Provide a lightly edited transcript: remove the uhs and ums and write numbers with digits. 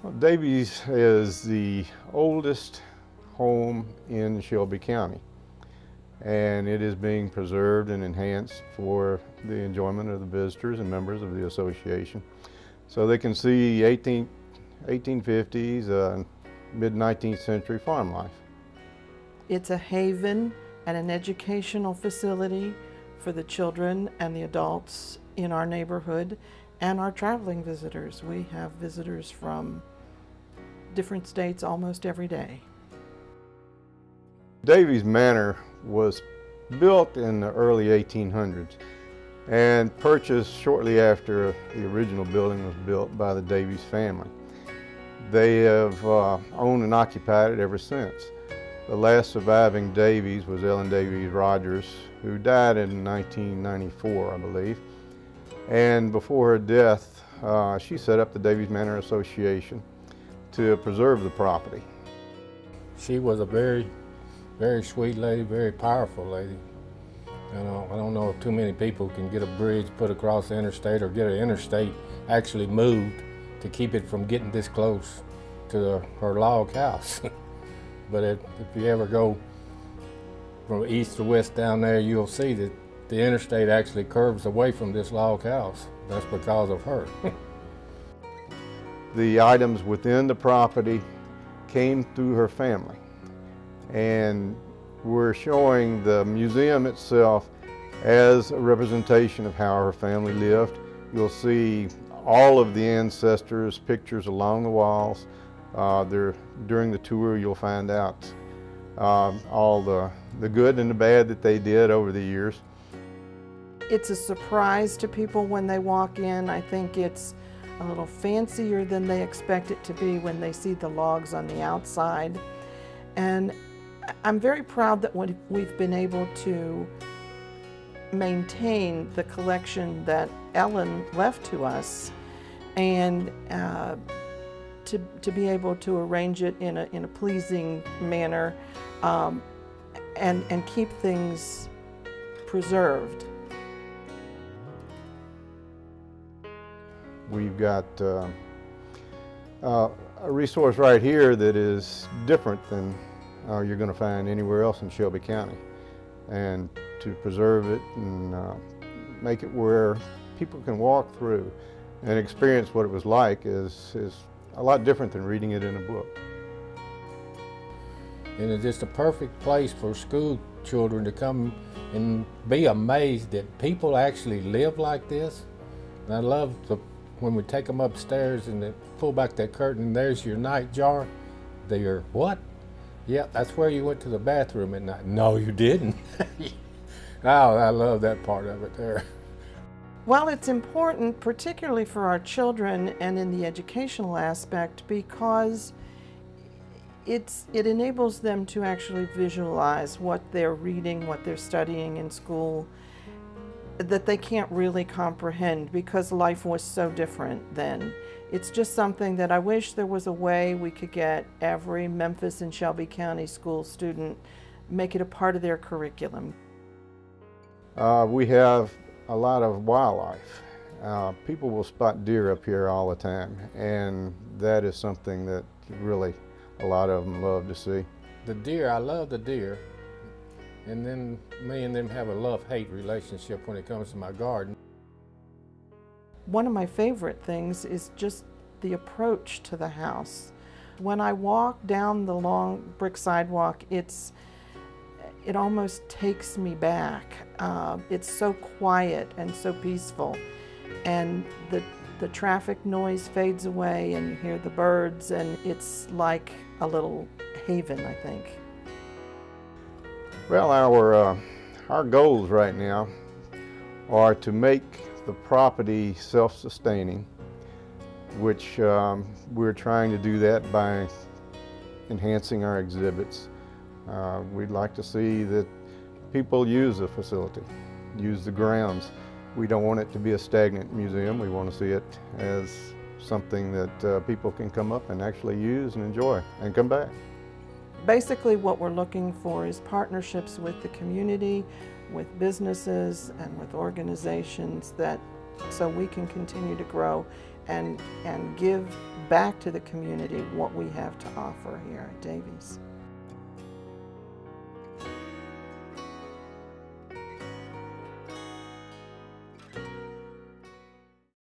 Well, Davies is the oldest home in Shelby County, and it is being preserved and enhanced for the enjoyment of the visitors and members of the association. So they can see 1850s, mid-19th century farm life. It's a haven and an educational facility for the children and the adults in our neighborhood and our traveling visitors. We have visitors from different states almost every day. Davies Manor was built in the early 1800s and purchased shortly after the original building was built by the Davies family. They have owned and occupied it ever since. The last surviving Davies was Ellen Davies Rogers, who died in 1994, I believe. And before her death, she set up the Davies Manor Association to preserve the property. She was a very sweet lady, very powerful lady. You know, I don't know if too many people can get a bridge put across the interstate or get an interstate actually moved to keep it from getting this close to her log house. But if you ever go from east to west down there, you'll see that the interstate actually curves away from this log house. That's because of her. The items within the property came through her family, and we're showing the museum itself as a representation of how her family lived. You'll see all of the ancestors' pictures along the walls. During the tour, you'll find out all the good and the bad that they did over the years. It's a surprise to people when they walk in. I think it's a little fancier than they expect it to be when they see the logs on the outside. And I'm very proud that we've been able to maintain the collection that Ellen left to us, and to be able to arrange it in a pleasing manner, and keep things preserved. We've got a resource right here that is different than you're going to find anywhere else in Shelby County. And to preserve it and make it where people can walk through and experience what it was like is a lot different than reading it in a book. And it's just a perfect place for school children to come and be amazed that people actually live like this. And I love when we take them upstairs and they pull back that curtain and there's your night jar. They're, what? Yeah, that's where you went to the bathroom at night. No, you didn't. Oh, I love that part of it there. Well, it's important, particularly for our children and in the educational aspect, because it enables them to actually visualize what they're reading, what they're studying in school, that they can't really comprehend because life was so different then. It's just something that I wish there was a way we could get every Memphis and Shelby County school student, make it a part of their curriculum. We have a lot of wildlife. People will spot deer up here all the time, and that is something that really a lot of them love to see. The deer, I love the deer. And then me and them have a love-hate relationship when it comes to my garden. One of my favorite things is just the approach to the house. When I walk down the long brick sidewalk, it almost takes me back. It's so quiet and so peaceful. And the traffic noise fades away and you hear the birds, and it's like a little haven, I think. Well, our goals right now are to make the property self-sustaining, which we're trying to do that by enhancing our exhibits. We'd like to see that people use the facility, use the grounds. We don't want it to be a stagnant museum. We want to see it as something that people can come up and actually use and enjoy and come back. basically what we're looking for is partnerships with the community, with businesses, and with organizations so we can continue to grow and give back to the community what we have to offer here at Davies.